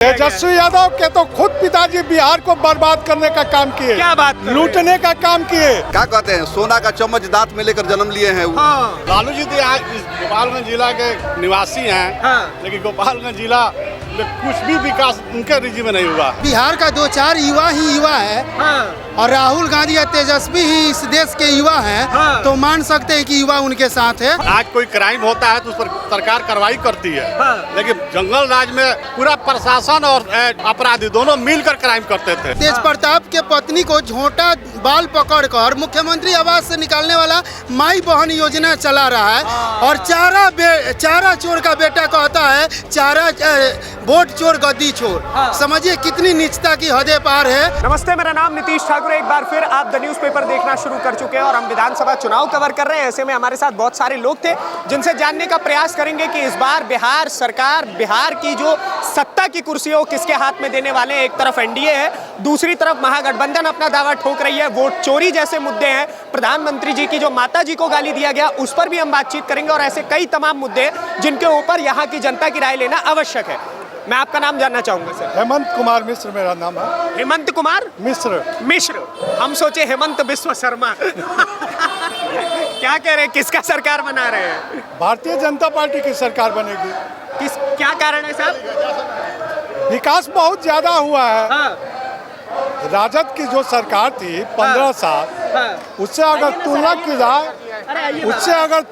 तेजस्वी यादव के तो खुद पिताजी बिहार को बर्बाद करने का काम किए। क्या बात कर रहे हैं? लूटने का काम किए। क्या कहते हैं, सोना का चम्मच दांत में लेकर जन्म लिए हैं। हाँ। लालू जी तो गोपालगंज जिला के निवासी हैं। हाँ। लेकिन गोपालगंज जिला में कुछ भी विकास उनके रिजी में नहीं हुआ। बिहार का 2-4 युवा ही युवा है। हाँ। और राहुल गांधी या तेजस्वी ही इस देश के युवा हैं। हाँ। तो मान सकते हैं कि युवा उनके साथ है। आज कोई क्राइम होता है तो उस पर सरकार कार्रवाई करती है। हाँ। लेकिन जंगल राज में पूरा प्रशासन और अपराधी दोनों मिलकर क्राइम करते थे। तेज प्रताप के पत्नी को झोंटा बाल पकड़कर मुख्यमंत्री आवास से निकालने वाला माई बहन योजना चला रहा है। और चारा चोर का बेटा कहता है चारा वोट चोर गद्दी चोर। हाँ। समझिए कितनी नीचता की हदें पार है। नमस्ते, मेरा नाम नीतीश ठाकुर है। एक बार फिर आप द न्यूज़ पेपर देखना शुरू कर चुके हैं और हम विधानसभा चुनाव कवर कर रहे हैं। ऐसे में हमारे साथ बहुत सारे लोग थे जिनसे जानने का प्रयास करेंगे कि इस बार बिहार सरकार, बिहार की जो सत्ता की कुर्सी है वो किसके हाथ में देने वाले हैं। एक तरफ एनडीए है, दूसरी तरफ महागठबंधन अपना दावा ठोक रही है। वोट चोरी जैसे मुद्दे हैं, प्रधानमंत्री जी की जो माता जी को गाली दिया गया उस पर भी हम बातचीत करेंगे और ऐसे कई तमाम मुद्दे हैं जिनके ऊपर यहाँ की जनता की राय लेना आवश्यक है। मैं आपका नाम जानना चाहूंगा सर। हेमंत कुमार मिश्र मेरा नाम है। हेमंत कुमार मिश्र। हम सोचे हेमंत बिस्व शर्मा। क्या कह रहे हैं, किसका सरकार बना रहे हैं? भारतीय जनता पार्टी की सरकार बनेगी। क्या कारण है साहब? विकास बहुत ज्यादा हुआ है। हाँ। राजद की जो सरकार थी 15 साल, हाँ। उससे अगर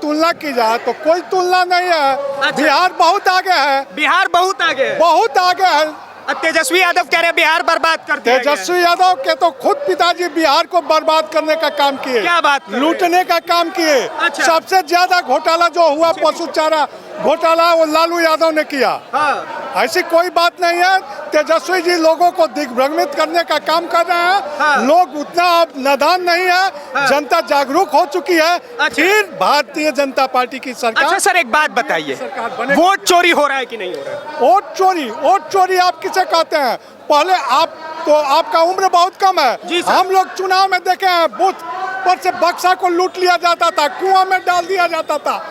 तुलना की जाए तो कोई तुलना नहीं है। अच्छा। बिहार बहुत आगे है। बिहार बहुत आगे है। बहुत आगे है। तेजस्वी यादव कह रहे हैं बिहार बर्बाद कर दिया गया है। तेजस्वी यादव के तो खुद पिताजी बिहार को बर्बाद करने का काम किए। क्या बात कर रहे हैं? लूटने का काम किए। अच्छा। सबसे ज्यादा घोटाला जो हुआ पशु चारा घोटाला वो लालू यादव ने किया। हाँ। ऐसी कोई बात नहीं है। तेजस्वी जी लोगों को दिग्भ्रमित करने का काम कर रहे हैं। हाँ। लोग उतना अब नादान नहीं है। हाँ। जनता जागरूक हो चुकी है। अच्छा। फिर भारतीय जनता पार्टी की सरकार। अच्छा सर, एक बात बताइए, सरकार बनेगी। वोट चोरी हो रहा है कि नहीं हो रहा है? वोट चोरी आप किसे कहते हैं? पहले आपका उम्र बहुत कम है। जी सर। हम लोग चुनाव में देखे हैं, बूथ पर से बक्सा को लूट लिया जाता था, कुआं में डाल दिया जाता था,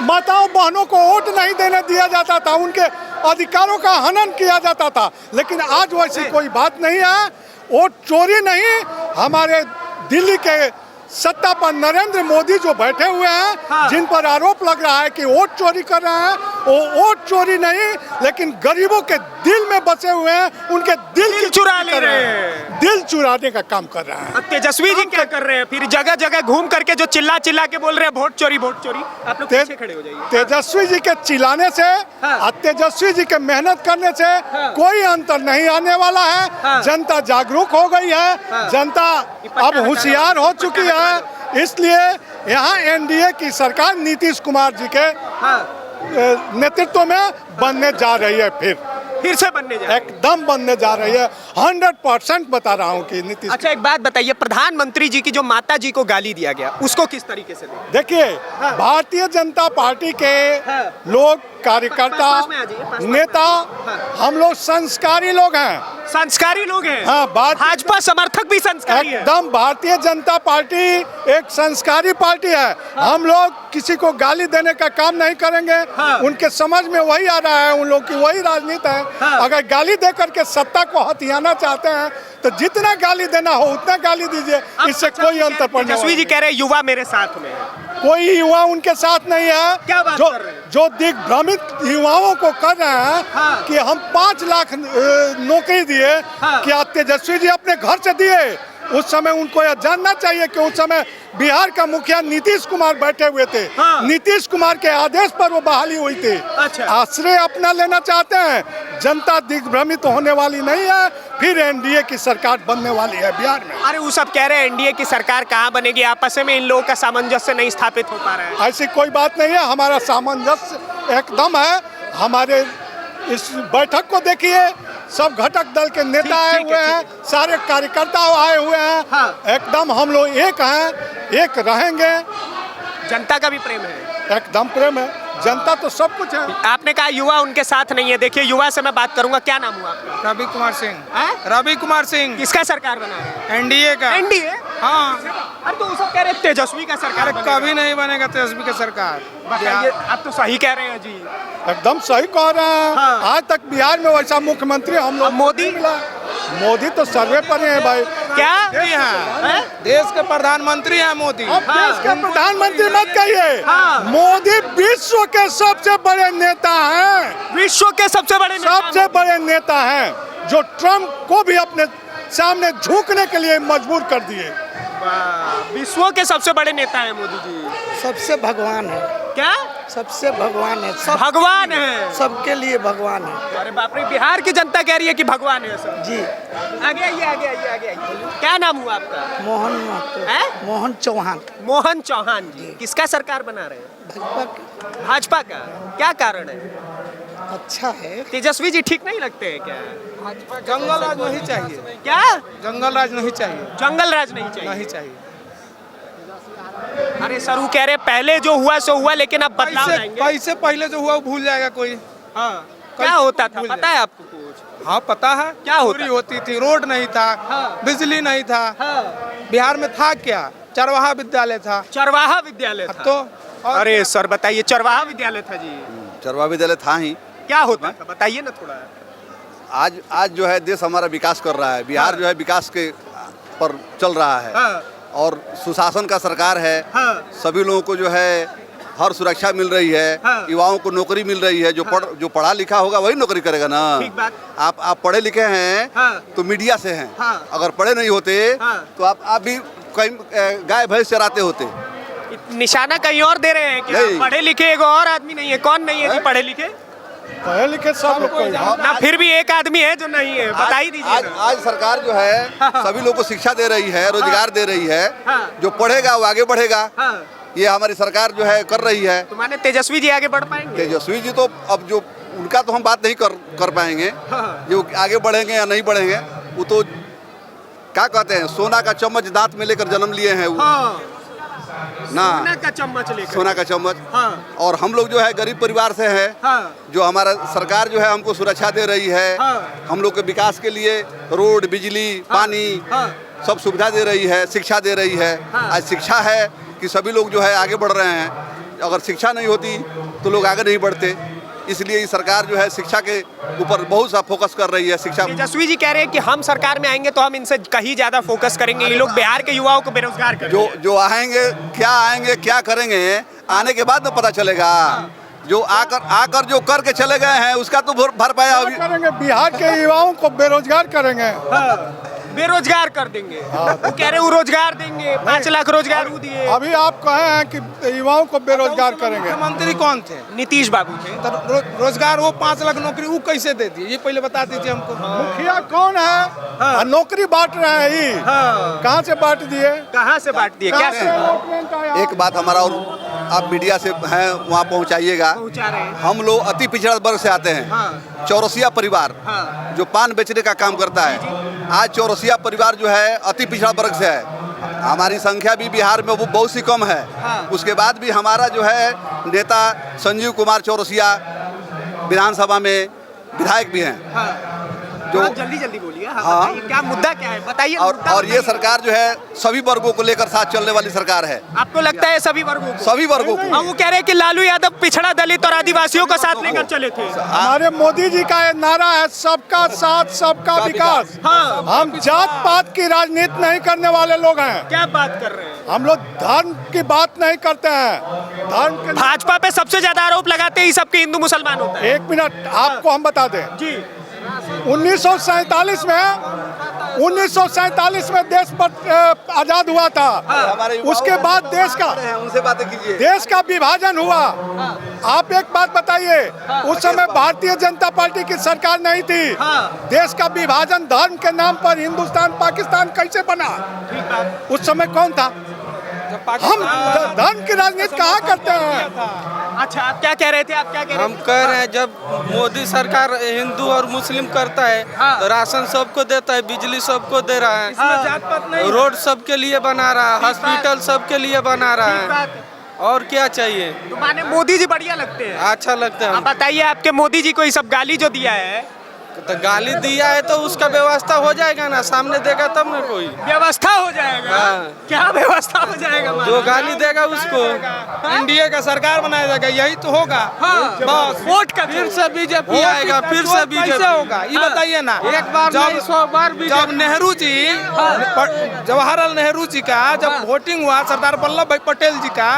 माताओं बहनों को वोट नहीं देने दिया जाता था, उनके अधिकारों का हनन किया जाता था। लेकिन आज वैसी कोई बात नहीं है। वोट चोरी नहीं, हमारे दिल्ली के सत्ता पर नरेंद्र मोदी जो बैठे हुए हैं। हाँ। जिन पर आरोप लग रहा है कि वोट चोरी कर रहे हैं, वो वोट चोरी नहीं, लेकिन गरीबों के दिल में बसे हुए हैं, उनके दिल चुरा ले रहे हैं। दिल चुराने का काम कर रहे हैं। तेजस्वी जी क्या कर रहे हैं? फिर जगह जगह घूम करके जो चिल्ला के बोल रहे हैं वोट चोरी वोट चोरी। आप लोग पीछे खड़े हो जाइए। तेजस्वी जी के चिल्लाने से हाँ। और तेजस्वी जी के मेहनत करने से हाँ। कोई अंतर नहीं आने वाला है। हाँ। जनता जागरूक हो गई है। हाँ। जनता अब होशियार हो चुकी है। इसलिए यहाँ एनडीए की सरकार नीतीश कुमार जी के नेतृत्व में बनने जा रही है। फिर से बनने जा रही है। एकदम बनने जा रही है। 100% बता रहा हूँ कि नीतीश। अच्छा, एक बात बताइए, प्रधानमंत्री जी की जो माता जी को गाली दिया गया उसको किस तरीके से दें? देखिए, हाँ। भारतीय जनता पार्टी के हाँ। लोग, कार्यकर्ता, पास में आ जाइए, पास में। नेता, हाँ। हम लोग संस्कारी लोग हैं। संस्कारी लोग हैं। हाँ, भाजपा समर्थक भी संस्कारी है। एकदम भारतीय जनता पार्टी एक संस्कारी पार्टी है। हम लोग किसी को गाली देने का काम नहीं करेंगे। हाँ। उनके समझ में वही आ रहा है, उन लोग की वही राजनीति है। हाँ। अगर गाली दे करके सत्ता को हथियाना चाहते हैं तो जितना गाली देना हो उतना गाली दीजिए। इससे कोई अंतर पड़ने तेजस्वी जी कह रहे हैं युवा मेरे साथ में है। कोई युवा उनके साथ नहीं है। क्या बात कर रहे हैं? जो दिग्भ्रमित युवाओं को कर रहे हैं। हाँ। कि हम 5 लाख नौकरी दिए। हाँ। क्या तेजस्वी जी अपने घर से दिए? उस समय उनको यह जानना चाहिए कि उस समय बिहार का मुखिया नीतीश कुमार बैठे हुए थे। हाँ। नीतीश कुमार के आदेश पर वो बहाली हुई थी। अच्छा। आश्रय अपना लेना चाहते हैं। जनता दिग्भ्रमित होने वाली नहीं है। फिर एनडीए की सरकार बनने वाली है बिहार में। अरे वो सब कह रहे हैं एनडीए की सरकार कहाँ बनेगी, आपस में इन लोगों का सामंजस्य नहीं स्थापित हो पा रहा है। ऐसी कोई बात नहीं है। हमारा सामंजस्य एकदम है। हमारे इस बैठक को देखिए, सब घटक दल के नेता आए हुए हैं, सारे कार्यकर्ता आए हुए हैं। हाँ। एकदम हम लोग एक हैं, एक रहेंगे। जनता का भी प्रेम है। एकदम प्रेम है। जनता तो सब कुछ है। आपने कहा युवा उनके साथ नहीं है, देखिए युवा से मैं बात करूंगा, क्या नाम हुआ आपका? रवि कुमार सिंह। हैं? रवि कुमार सिंह। किसका सरकार बना है? एनडीए का। एनडीए? हाँ। अरे तो वो सब कह रहे तेजस्वी का सरकार अरे बनेगा। कभी नहीं बनेगा तेजस्वी का सरकार। बताइए, आप तो सही कह रहे हैं जी। एकदम सही कह रहे हैं। हाँ। आज तक बिहार में वैसा मुख्यमंत्री हम लोग अब मोदी? नहीं मिला। मोदी तो सर्वे पर है भाई। क्या हैं? देश के प्रधानमंत्री हैं मोदी। अब देश के प्रधानमंत्री मत कहिए। हाँ। मोदी विश्व के सबसे बड़े नेता हैं। विश्व के सबसे बड़े नेता? सबसे बड़े नेता हैं जो ट्रम्प को भी अपने सामने झुकने के लिए मजबूर कर दिए। वाह, विश्व के सबसे बड़े नेता है मोदी जी। सबसे भगवान है, क्या सबसे भगवान है, सब भगवान है? सबके लिए भगवान है अरे बाप रे, बिहार की जनता कह रही है कि भगवान है सब। जी। आगे आइए, आगे आइए, आगे आइए। क्या नाम हुआ आपका? मोहन महतो, हैं? मोहन चौहान। मोहन चौहान जी। किसका सरकार बना रहे हैं? भाजपा के भाजपा का। क्या कारण है? अच्छा है। तेजस्वी जी ठीक नहीं लगते हैं क्या? जंगल राज नहीं चाहिए। क्या? जंगल राज नहीं चाहिए। जंगल राज नहीं चाहिए? नहीं चाहिए। अरे सर वो कह रहे पहले जो हुआ सो हुआ, लेकिन अब बदलाव लाएंगे। पैसे पहले जो हुआ वो भूल जाएगा कोई। हाँ। क्या होता था भूल पता है आपको कुछ? हाँ पता है। क्या होता? चोरी होती थी, रोड नहीं था, हाँ। बिजली नहीं था। हाँ। बिहार में था क्या? चरवाहा विद्यालय था। चरवाहा विद्यालय था। तो और अरे सर बताइए, चरवाहा विद्यालय था जी। चरवा विद्यालय था ही। क्या होता था बताइए ना थोड़ा। आज जो है देश हमारा विकास कर रहा है। बिहार जो है विकास के पर चल रहा है। हाँ। और सुशासन का सरकार है। हाँ। सभी लोगों को जो है हर सुरक्षा मिल रही है। हाँ। युवाओं को नौकरी मिल रही है। जो पढ़ा लिखा होगा वही नौकरी करेगा ना। ठीक बात। आप पढ़े लिखे हैं। हाँ। तो मीडिया से हैं। हाँ। अगर पढ़े नहीं होते हाँ। तो आप भी कहीं गाय भैंस चराते होते। निशाना कहीं और दे रहे हैं कि नहीं। पढ़े लिखे एक और आदमी नहीं है। कौन नहीं है जी पढ़े लिखे? पढ़े लिखे सब लोग को ही। ना फिर भी एक आदमी है जो नहीं है, बता ही दीजिए आज ना। आज सरकार जो है सभी लोगों को शिक्षा दे रही है, रोजगार दे रही है। हाँ। जो पढ़ेगा वो आगे बढ़ेगा। हाँ। ये हमारी सरकार जो है कर रही है। तो माने तेजस्वी जी आगे बढ़ पाएंगे? तेजस्वी जी तो अब जो उनका तो हम बात नहीं कर पाएंगे। हाँ। जो आगे बढ़ेंगे या नहीं बढ़ेंगे वो तो क्या कहते हैं, सोना का चम्मच दांत में लेकर जन्म लिए हैं वो। हाँ। ना सोना का चम्मच लेकर। सोना का चम्मच। हाँ। और हम लोग जो है गरीब परिवार से हैं। हाँ। जो हमारा सरकार जो है हमको सुरक्षा दे रही है। हाँ। हम लोग के विकास के लिए रोड, बिजली, पानी हाँ। सब सुविधा दे रही है, शिक्षा दे रही है। हाँ। आज शिक्षा है कि सभी लोग जो है आगे बढ़ रहे हैं। अगर शिक्षा नहीं होती तो लोग आगे नहीं बढ़ते। इसलिए ये सरकार जो है शिक्षा के ऊपर बहुत सा फोकस कर रही है। शिक्षा तेजस्वी जी कह रहे हैं कि हम सरकार में आएंगे तो हम इनसे कहीं ज्यादा फोकस करेंगे। ये लोग बिहार के युवाओं को बेरोजगार करेंगे। जो आएंगे क्या करेंगे आने के बाद तो पता चलेगा। जो आकर जो करके चले गए हैं उसका तो भरपाया अभी करेंगे। बिहार के युवाओं को बेरोजगार करेंगे। हाँ। बेरोजगार कर देंगे। वो कह रहे वो रोजगार देंगे, 5 लाख रोजगार वो दिए। अभी आप कहे हैं कि युवाओं को बेरोजगार करेंगे। मुख्यमंत्री कौन थे? नीतीश बाबू थे। तो रोजगार वो 5 लाख नौकरी वो कैसे दे दिए? ये पहले बता दीजिए हमको। मुखिया कौन है? हाँ। नौकरी बांट रहे हैं ही। हाँ। कहाँ से बांट दिए? कहाँ से बांट दिए? क्या कहाँ से से allotment आया? एक बात हमारा और आप मीडिया से हैं वहाँ पहुँचाइएगा। पहुँचा रहे हैं? हम लोग अति पिछड़ा वर्ग से आते हैं। हाँ। चौरसिया परिवार हाँ। जो पान बेचने का काम करता है। आज चौरसिया परिवार जो है अति पिछड़ा वर्ग से है। हमारी संख्या भी बिहार में वो बहुत सी कम है। हाँ। उसके बाद भी हमारा जो है नेता संजीव कुमार चौरसिया विधानसभा में विधायक भी हैं। हाँ। जो जल्दी जल्दी बोलिए। हाँ, हाँ। बताइए, क्या मुद्दा क्या है बताइए। और मुद्दा और ये बताइए। सरकार जो है सभी वर्गों को लेकर साथ चलने वाली सरकार है। आपको लगता है सभी वर्गों को? सभी वर्गों को। हाँ, वो कह रहे हैं कि लालू यादव पिछड़ा दलित और आदिवासियों का साथ लेकर चले थे। हमारे मोदी जी का ये नारा है सबका साथ सबका विकास। हाँ। हम जात पात की राजनीति नहीं करने वाले लोग हैं। क्या बात कर रहे हैं? हम लोग धर्म की बात नहीं करते हैं। धर्म के भाजपा पे सबसे ज्यादा आरोप लगाते हैं सबके हिंदू मुसलमान होता है। 1 मिनट आपको हम बता दें। जी। 1947 में देश पर आजाद हुआ था। हमारे युवाओं उसके बाद देश का उनसे बातें कीजिए। देश का विभाजन हुआ। आप एक बात बताइए, उस समय भारतीय जनता पार्टी की सरकार नहीं थी। हाँ। देश का विभाजन धर्म के नाम पर हिंदुस्तान पाकिस्तान कैसे बना? उस समय कौन था? हम धर्म की राजनीति कहाँ करते हैं? अच्छा, आप क्या कह रहे थे? आप क्या कह रहे हम कह रहे हैं जब मोदी सरकार हिंदू और मुस्लिम करता है हाँ। तो राशन सबको देता है, बिजली सबको दे रहा है, हाँ। जात पात नहीं रोड सबके लिए बना रहा है, हॉस्पिटल सबके लिए बना रहा है। और क्या चाहिए। तो माने मोदी जी बढ़िया लगते हैं। अच्छा लगता है आप बताइए, आपके मोदी जी को ये सब गाली जो दिया है, तो गाली दिया है तो उसका व्यवस्था हो जाएगा ना, सामने देगा तब ना कोई। व्यवस्था हो जाएगा। हाँ। क्या व्यवस्था हो जाएगा? जो गाली देगा उसको इंडिया का सरकार बनाया जाएगा, यही तो होगा। हाँ। बस वोट का फिर से बीजेपी आएगा, फिर से बीजेपी कैसे होगा ये बताइए ना। एक बार नहीं 100 बार जब बीजेपी। नेहरू जी, जवाहरलाल नेहरू जी का जब वोटिंग हुआ, सरदार वल्लभ भाई पटेल जी का,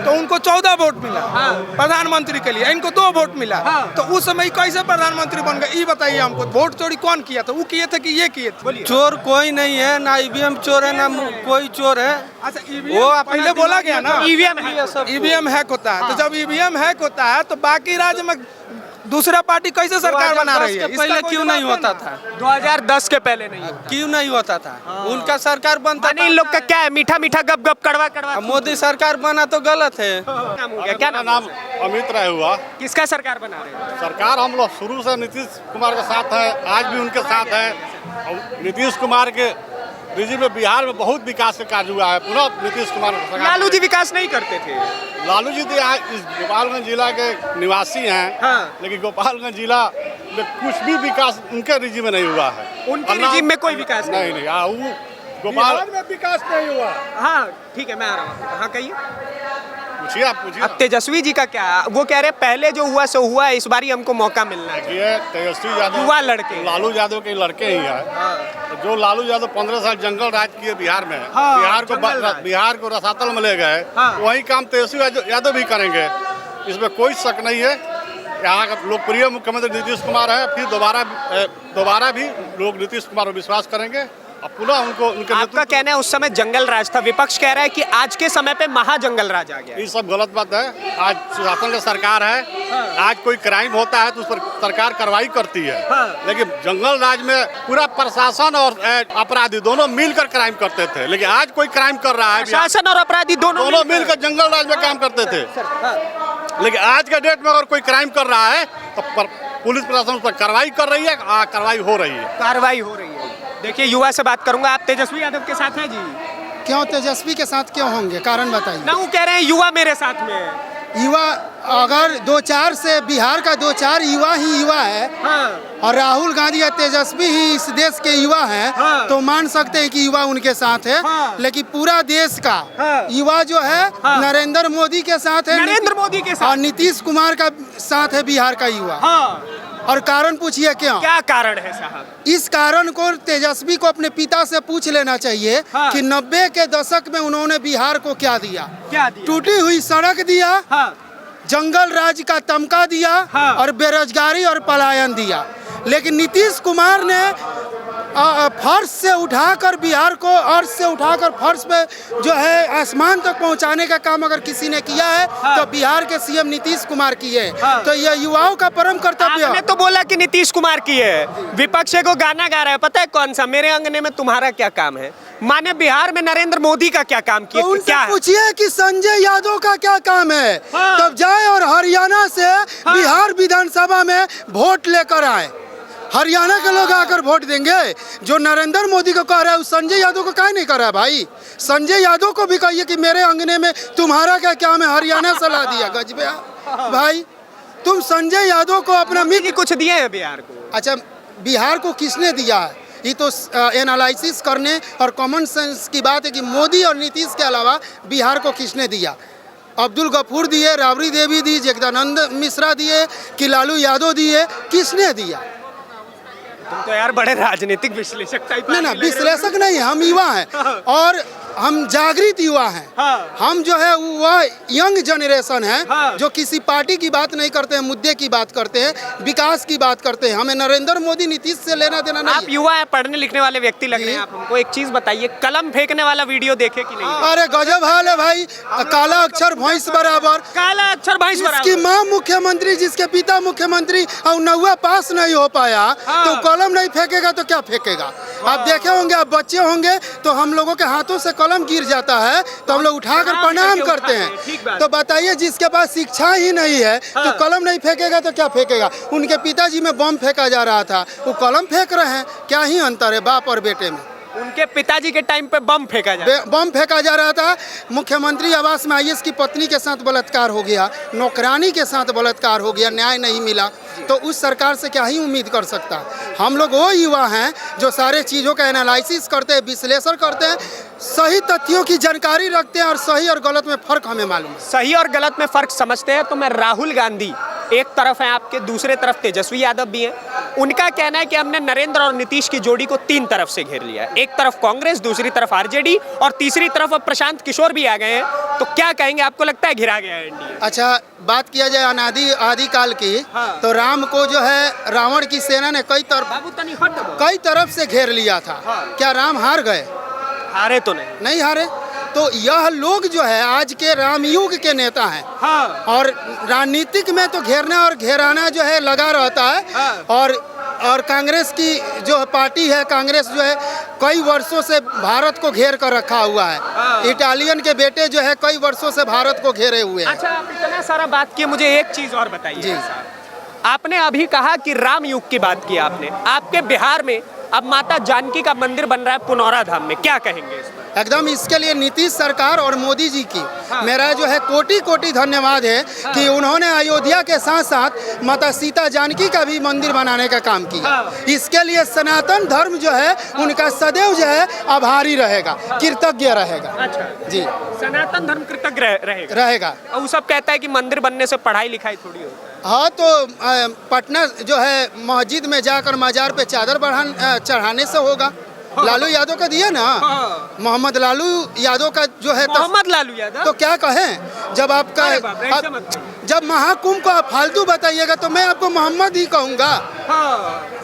तो उनको 14 वोट मिला प्रधानमंत्री के लिए, इनको 2 वोट मिला। तो उस समय कैसे प्रधानमंत्री बन गए ये बताइए हमको। वोट चोरी कौन किया था? वो किए थे कि ये किए थे? चोर कोई नहीं है, ना ईवीएम चोर है, ना कोई चोर है। अच्छा, वो पहले बोला गया ना ईवीएम है। ईवीएम हैक होता है। तो जब ईवीएम हैक होता है तो बाकी राज्य में दूसरा पार्टी कैसे सरकार बना रही है? पहले इसका कोई क्यों नहीं जवाब होता देना। था? 2010 के पहले नहीं होता। क्यों नहीं होता था? उनका सरकार बनता माने इन लोग का क्या है, मीठा मीठा गप गप कड़वा कड़वा। अब मोदी सरकार बना तो गलत है। नाम हो गया, क्या मेरा नाम? नाम अमित राय हुआ। किसका सरकार बना रहे हैं? सरकार हम लोग शुरू से नीतीश कुमार के साथ है, आज भी उनके साथ है। और नीतीश कुमार के रिजी में बिहार में बहुत विकास का कार्य हुआ है। पुनः नीतीश कुमार का सरकार। लालू जी विकास नहीं करते थे। लालू जी तो यहाँ इस गोपालगंज जिला के निवासी हैं। हाँ। लेकिन गोपालगंज जिला में कुछ भी विकास उनके रिजी में नहीं हुआ है। उनके रिजीम में कोई विकास नहीं। नहीं हाँ, वो गोपाल बिहार में विकास नहीं हुआ। हाँ ठीक है, मैं आ रहा हूँ। हाँ कहिए। पूछिए, आप पूछिए। अब तेजस्वी जी का क्या? वो कह रहे पहले जो हुआ सो हुआ, इस बार हमको मौका मिलना है। ये तेजस्वी यादव युवा लड़के। लालू यादव के लड़के ही हैं। तो जो लालू यादव 15 साल जंगल राज किए बिहार में, हाँ, जंगल राज। बिहार को रसातल में ले गए, हाँ। वही काम तेजस्वी यादव भी करेंगे, इसमें कोई शक नहीं है। यहाँ का लोकप्रिय मुख्यमंत्री नीतीश कुमार है, फिर दोबारा भी लोग नीतीश कुमार पर विश्वास करेंगे। अब पुनः उनको उनके आपका कहना है उस समय जंगल राज था, विपक्ष कह रहा है कि आज के समय पे महाजंगल राज आ गया। ये सब गलत बात है। आज सुशासन की सरकार है। आज कोई क्राइम होता है तो उस पर सरकार कार्रवाई करती है। लेकिन जंगल राज में पूरा प्रशासन और अपराधी दोनों मिलकर क्राइम करते थे। लेकिन आज कोई क्राइम कर रहा है, शासन और अपराधी दोनों मिलकर जंगल राज में काम करते थे। लेकिन आज के डेट में अगर कोई क्राइम कर रहा है तो पुलिस प्रशासन उस पर कार्रवाई कर रही है, कार्रवाई हो रही है। कार्रवाई हो रही है। देखिए, युवा से बात करूंगा। आप तेजस्वी यादव के साथ हैं जी? क्यों तेजस्वी के साथ क्यों होंगे, कारण बताइए। ना वो कह रहे हैं युवा मेरे साथ में है। युवा अगर 2-4 से बिहार का 2-4 युवा ही युवा है, और राहुल गांधी या तेजस्वी ही इस देश के युवा हैं, तो मान सकते हैं कि युवा उनके साथ है। लेकिन पूरा देश का युवा जो है नरेंद्र मोदी के साथ है, नरेंद्र मोदी के साथ और नीतीश कुमार का साथ है बिहार का युवा। और कारण पूछिए क्यों? क्या कारण है साहब? इस कारण को तेजस्वी को अपने पिता से पूछ लेना चाहिए कि 90 के दशक में उन्होंने बिहार को क्या दिया। क्या दिया? टूटी हुई सड़क दिया, जंगल राज का तमका दिया, और बेरोजगारी और पलायन दिया। लेकिन नीतीश कुमार ने फर्श से उठाकर बिहार को अर्श से उठाकर फर्श पे जो है आसमान तक पहुंचाने का काम अगर किसी ने किया है तो बिहार के सीएम नीतीश कुमार किए। तो यह युवाओं का परम कर्तव्य है। आपने तो बोला कि नीतीश कुमार की है, विपक्ष को गाना गा रहा है। पता है कौन सा? मेरे अंगने में तुम्हारा क्या काम है। माने बिहार में नरेंद्र मोदी का क्या काम किया? तो उनसे क्या है? पूछिए कि संजय यादव का क्या काम है। तब जाए और हरियाणा से बिहार विधानसभा में वोट लेकर आए। हरियाणा के लोग आकर वोट देंगे। जो नरेंद्र मोदी को कह रहा है उस संजय यादव को काहे नहीं कर रहा है भाई? संजय यादव को भी कहिए कि मेरे अंगने में तुम्हारा क्या काम है, हरियाणा से ला दिया गजबे भाई। तुम संजय यादव को अपना मित्र कुछ दिए हैं बिहार को? अच्छा, बिहार को किसने दिया है? ये तो एनालिसिस करने और कॉमन सेंस की बात है कि मोदी और नीतीश के अलावा बिहार को किसने दिया। अब्दुल गफूर दिए, राबड़ी देवी दी, जगदानंद मिश्रा दिए, कि लालू यादव दिए, किसने दिया? तुम तो यार बड़े राजनीतिक विश्लेषक टाइप। ना विश्लेषक नहीं, हम युवा हैं और हम जागृत युवा हैं। हम जो है वह यंग जनरेशन है जो किसी पार्टी की बात नहीं करते हैं, मुद्दे की बात करते हैं, विकास की बात करते हैं। हमें नरेंद्र मोदी नीतीश से लेना देना नहीं। आप युवा है, पढ़ने लिखने वाले व्यक्ति लग रहे हैं। आप हमको एक चीज बताइए, कलम फेंकने वाला वीडियो देखे कि नहीं? अरे गजब हाल है भाई। काला अक्षर भैंस बराबर। काला अक्षर भैंस बराबर। जिसकी माँ मुख्यमंत्री, जिसके पिता मुख्यमंत्री और नौवा पास नहीं हो पाया, तो कलम नहीं फेंकेगा तो क्या फेंकेगा? आप देखे होंगे, आप बच्चे होंगे तो हम लोगों के हाथों से कलम गिर जाता है तो हम लोग उठाकर प्रणाम करते हैं। तो बताइए, जिसके पास शिक्षा ही नहीं है तो कलम नहीं फेंकेगा तो क्या फेंकेगा? उनके पिताजी में बम फेंका जा रहा था, वो कलम फेंक रहे हैं। क्या ही अंतर है बाप और बेटे में? उनके पिताजी के टाइम पे बम फेंका जाए, बम फेंका जा रहा था। मुख्यमंत्री आवास में आईएएस की पत्नी के साथ बलात्कार हो गया, नौकरानी के साथ बलात्कार हो गया, न्याय नहीं मिला, तो उस सरकार से क्या ही उम्मीद कर सकता। हम लोग वो युवा हैं जो सारे चीज़ों का एनालिसिस करते हैं, विश्लेषण करते हैं, सही तथ्यों की जानकारी रखते हैं और सही और गलत में फ़र्क हमें मालूम है। सही और गलत में फर्क समझते हैं। तो मैं राहुल गांधी एक तरफ है आपके, दूसरे तरफ तेजस्वी यादव भी हैं। उनका कहना है कि हमने नरेंद्र और नीतीश की जोड़ी को 3 तरफ से घेर लिया है, एक तरफ कांग्रेस, दूसरी तरफ आरजेडी और तीसरी तरफ अब प्रशांत किशोर भी आ गए हैं। तो क्या कहेंगे, आपको लगता है घिरा गया है एनडीए? अच्छा, बात किया जाए आदि काल की, तो राम को जो है रावण की सेना ने कई तरफ से घेर लिया था। क्या राम हार गए? हारे तो नहीं हारे। तो यह लोग जो है आज के रामयुग के नेता हैं। और राजनीतिक में तो घेरना और घेराना जो है लगा रहता है। और कांग्रेस की जो पार्टी है, कांग्रेस जो है कई वर्षों से भारत को घेर कर रखा हुआ है। इटालियन के बेटे जो है कई वर्षों से भारत को घेरे हुए हैं। अच्छा, आप इतना सारा बात किए, मुझे एक चीज और बताइए जी। आपने अभी कहा कि राम युग की बात की आपने, आपके बिहार में अब माता जानकी का मंदिर बन रहा है पुनौरा धाम में, क्या कहेंगे इस पर? एकदम इसके लिए नीतीश सरकार और मोदी जी की मेरा जो है कोटि कोटि धन्यवाद है कि उन्होंने अयोध्या के साथ साथ माता सीता जानकी का भी मंदिर बनाने का काम किया। इसके लिए सनातन धर्म जो है उनका सदैव जो है आभारी रहेगा, कृतज्ञ रहेगा। अच्छा जी, सनातन धर्म कृतज्ञ रहेगा। और वो सब कहता है कि मंदिर बनने से पढ़ाई लिखाई थोड़ी होती है। हाँ, तो पटना जो है मस्जिद में जाकर मजार पे चादर चढ़ाने से होगा। लालू यादव का दिया ना, मोहम्मद लालू यादव का जो है, मोहम्मद लालू यादव, तो क्या कहें जब आपका जब महाकुंभ को आप फालतू बताइएगा तो मैं आपको मोहम्मद ही कहूँगा।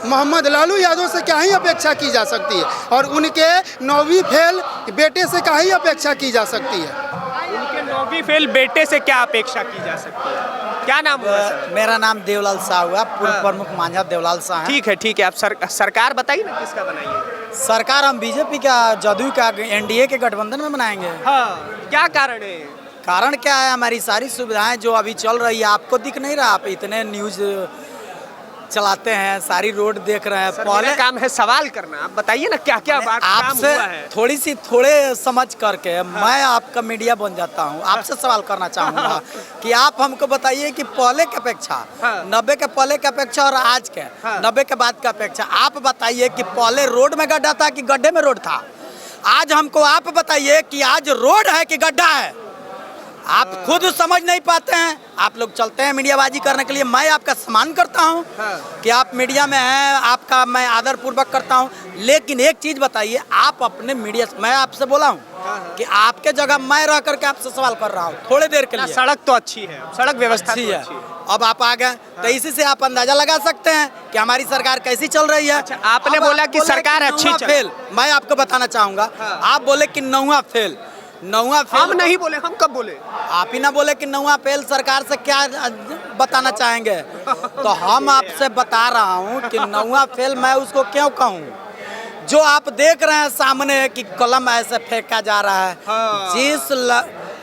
मोहम्मद लालू यादव से क्या ही अपेक्षा की जा सकती है, और उनके 9वीं फेल बेटे से क्या ही अपेक्षा की जा सकती है। उनके 9वीं फेल बेटे से क्या अपेक्षा की जा सकती है? क्या नाम हुआ सर? मेरा नाम देवलाल शाह हुआ, पूर्व प्रमुख मांझा देवलाल शाह है। ठीक है, आप सरकार बताइए ना किसका बनाइए? सरकार हम बीजेपी का, जदयू का, एनडीए के गठबंधन में बनाएंगे। क्या कारण है? कारण क्या है, हमारी सारी सुविधाएं जो अभी चल रही है आपको दिख नहीं रहा? आप इतने न्यूज चलाते हैं, सारी रोड देख रहे हैं। पहले काम है सवाल करना, आप बताइए ना क्या क्या बात आपसे काम हुआ है? थोड़े समझ करके मैं आपका मीडिया बन जाता हूँ। आपसे सवाल करना चाहूँगा कि आप हमको बताइए कि पहले की अपेक्षा, 90 के पहले की अपेक्षा और आज के 90 के बाद की अपेक्षा, आप बताइए कि पहले रोड में गड्ढा था कि गड्ढे में रोड था? आज हमको आप बताइए कि आज रोड है कि गड्ढा है? आप खुद समझ नहीं पाते हैं। आप लोग चलते हैं मीडियाबाजी करने के लिए। मैं आपका सम्मान करता हूं कि आप मीडिया में हैं, आपका मैं आदर पूर्वक करता हूं, लेकिन एक चीज़ बताइए, आप अपने मीडिया, मैं आपसे बोला हूं कि आपके जगह मैं रह करके आपसे सवाल कर रहा हूं थोड़ी देर के लिए। सड़क तो अच्छी है, सड़क व्यवस्था अच्छी है। अब आप आ गए तो इसी से आप अंदाजा लगा सकते हैं कि हमारी सरकार कैसी चल रही है। अच्छा, आपने बोला कि सरकार अच्छी फेल, मैं आपको बताना चाहूँगा, आप बोले कि 9वां फेल। 9वां फेल हम नहीं बोले, हम कब बोले? आप ही ना बोले कि 9वां फेल सरकार से क्या बताना चाहेंगे? तो हम आपसे बता रहा हूं कि 9वां फेल मैं उसको क्यों कहूं? जो आप देख रहे हैं सामने कि कलम ऐसे फेंका जा रहा है, जिस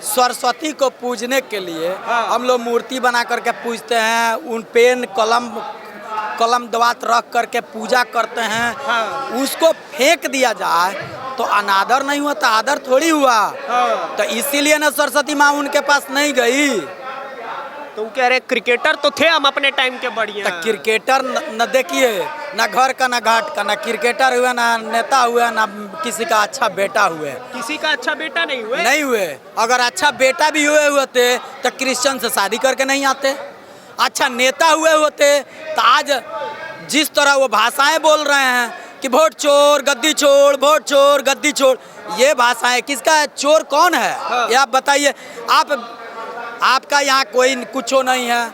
सरस्वती को पूजने के लिए हम लोग मूर्ति बना करके पूजते हैं, उन पेन कलम दवात रख करके पूजा करते हैं, उसको फेंक दिया जाए तो अनादर नहीं हुआ तो आदर थोड़ी हुआ। तो इसीलिए ना सरस्वती माँ उनके पास नहीं गई। तो कह रहे क्रिकेटर तो थे हम अपने टाइम के बढ़िया। तो क्रिकेटर न देखिए, ना घर का ना घाट का, ना क्रिकेटर हुए, ना नेता हुए, ना किसी का अच्छा बेटा हुए। किसी का अच्छा बेटा नहीं हुए। अगर अच्छा बेटा भी हुए होते तो क्रिश्चियन से शादी करके नहीं आते। अच्छा नेता हुए होते तो आज जिस तरह वो भाषाएं बोल रहे हैं कि वोट चोर गद्दी छोड़, वोट चोर गद्दी छोड़, ये भाषाएं किसका है? चोर कौन है? ये आप बताइए। आपका यहाँ कोई कुछो नहीं है,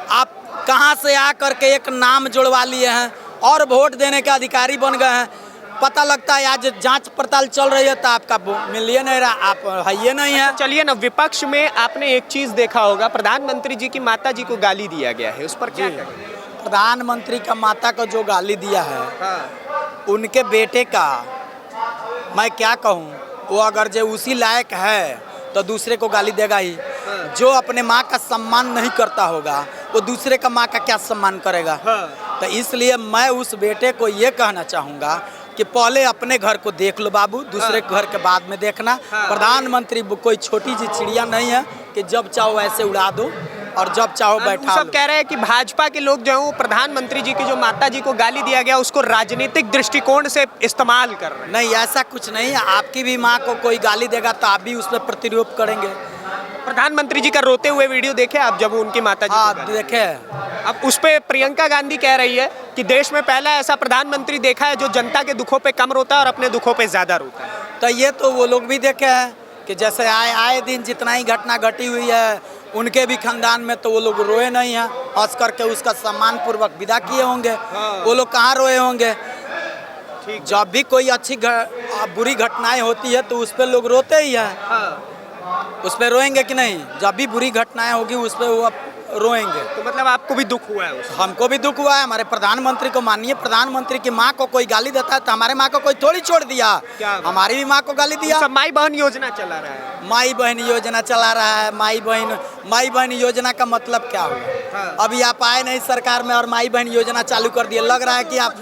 आप कहाँ से आ करके एक नाम जुड़वा लिए हैं और वोट देने के अधिकारी बन गए हैं। पता लगता है आज जांच पड़ताल चल रही है तो आपका मिलिए नहीं रहा, आप है ये नहीं है। चलिए ना, विपक्ष में आपने एक चीज देखा होगा, प्रधानमंत्री जी की माता जी को गाली दिया गया है, उस पर क्या कहेंगे? प्रधानमंत्री का माता को जो गाली दिया है, उनके बेटे का मैं क्या कहूँ, वो अगर जो उसी लायक है तो दूसरे को गाली देगा ही। जो अपने माँ का सम्मान नहीं करता होगा वो दूसरे का माँ का क्या सम्मान करेगा? तो इसलिए मैं उस बेटे को ये कहना चाहूँगा कि पहले अपने घर को देख लो बाबू, दूसरे घर के बाद में देखना। प्रधानमंत्री कोई छोटी सी चिड़िया नहीं है कि जब चाहो ऐसे उड़ा दो और जब चाहो बैठा सब लो। कह रहे हैं कि भाजपा के लोग जो है वो प्रधानमंत्री जी की जो माता जी को गाली दिया गया उसको राजनीतिक दृष्टिकोण से इस्तेमाल कर रहे हैं। नहीं, ऐसा कुछ नहीं है। आपकी भी माँ को कोई गाली देगा तो आप भी उस पर प्रतिरोध करेंगे। प्रधानमंत्री जी का रोते हुए वीडियो देखे आप जब उनकी माता जी को हाँ गाली- देखे। अब उस पे प्रियंका गांधी कह रही है कि देश में पहला ऐसा प्रधानमंत्री देखा है जो जनता के दुखों पे कम रोता है और अपने दुखों पे ज्यादा रोता है। तो ये तो वो लोग भी देखे हैं कि जैसे आए दिन जितना ही घटना घटी हुई है उनके भी खानदान में, तो वो लोग रोए नहीं हैं, हंस करके उसका सम्मान पूर्वक विदा किए होंगे। वो लोग कहाँ रोए होंगे? जब भी कोई अच्छी बुरी घटनाएं होती है तो उस पर लोग रोते ही हैं। उस पर रोएंगे कि नहीं? जब भी बुरी घटनाएं होगी उस पर वो रोएंगे। तो मतलब आपको भी दुख हुआ है उससे? हमको भी दुख हुआ है। हमारे प्रधानमंत्री को, माननीय प्रधानमंत्री की माँ को कोई गाली देता है तो हमारे माँ को कोई थोड़ी छोड़ दिया, हमारी भी माँ को गाली दिया। सब माई बहन योजना चला रहा है। माई बहन योजना चला रहा है। माई बहन योजना का मतलब क्या हुआ? अभी आप आए नहीं सरकार में और माई बहन योजना चालू कर दिए। लग रहा है कि आप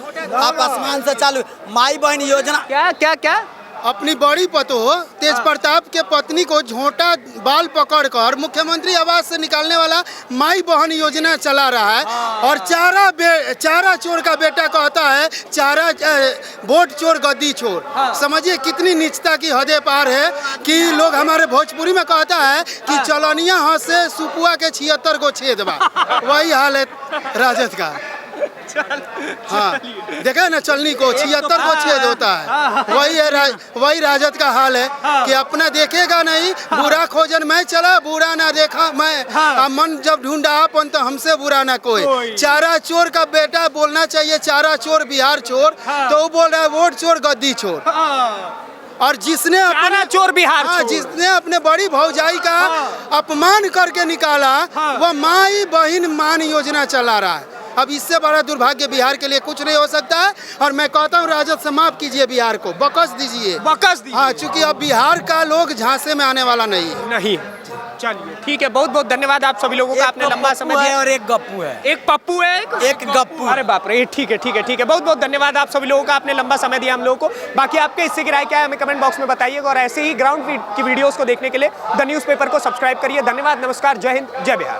आसमान से चालू माई बहन योजना। क्या क्या क्या? अपनी बड़ी पतोह तेज प्रताप के पत्नी को झोंटा बाल पकड़कर मुख्यमंत्री आवास से निकालने वाला माई बहन योजना चला रहा है। और चारा चोर का बेटा कहता है चारा वोट चोर गद्दी चोर। समझिए कितनी नीचता की हदें पार है कि लोग हमारे भोजपुरी में कहता है कि चलनिया हंसे सुपुआ के 76 को छेदबा। वही हाल है राजद का। हाँ देखा ना, चलनी को 76 को छेद होता है। वही है वही राजद का हाल है कि अपना देखेगा नहीं, बुरा खोजन मैं चला, बुरा ना देखा मैं। मन जब ढूंढा अपन तो हमसे बुरा ना कोई। चारा चोर का बेटा बोलना चाहिए चारा चोर बिहार चोर, तो वो बोल रहा है वोट चोर गद्दी चोर। और जिसने चारा चोर बिहार चोर। जिसने अपने बड़ी भौजाई का अपमान करके निकाला वह माई बहन मान योजना चला रहा है। अब इससे बड़ा दुर्भाग्य बिहार के लिए कुछ नहीं हो सकता है। और मैं कहता हूँ राजद से माफ कीजिए, बिहार को बकस दीजिए। हाँ, चूंकि अब बिहार का लोग झांसे में आने वाला नहीं है। नहीं। चलिए ठीक है, बहुत बहुत धन्यवाद आप सभी लोगों का। आपने लंबा समय दिया। और एक गप्पू है। एक पप्पू है एक गप्पू। अरे बाप रे, ठीक है ठीक है ठीक है। बहुत बहुत धन्यवाद आप सभी लोगों का। आपने लंबा समय दिया हम लोगों को। बाकी आपके इससे की राय क्या है हमें कमेंट बॉक्स में बताइएगा। और ऐसे ही ग्राउंड की वीडियोस को देखने के लिए द न्यूज़पेपर को सब्सक्राइब करिए। धन्यवाद, नमस्कार, जय हिंद, जय बिहार।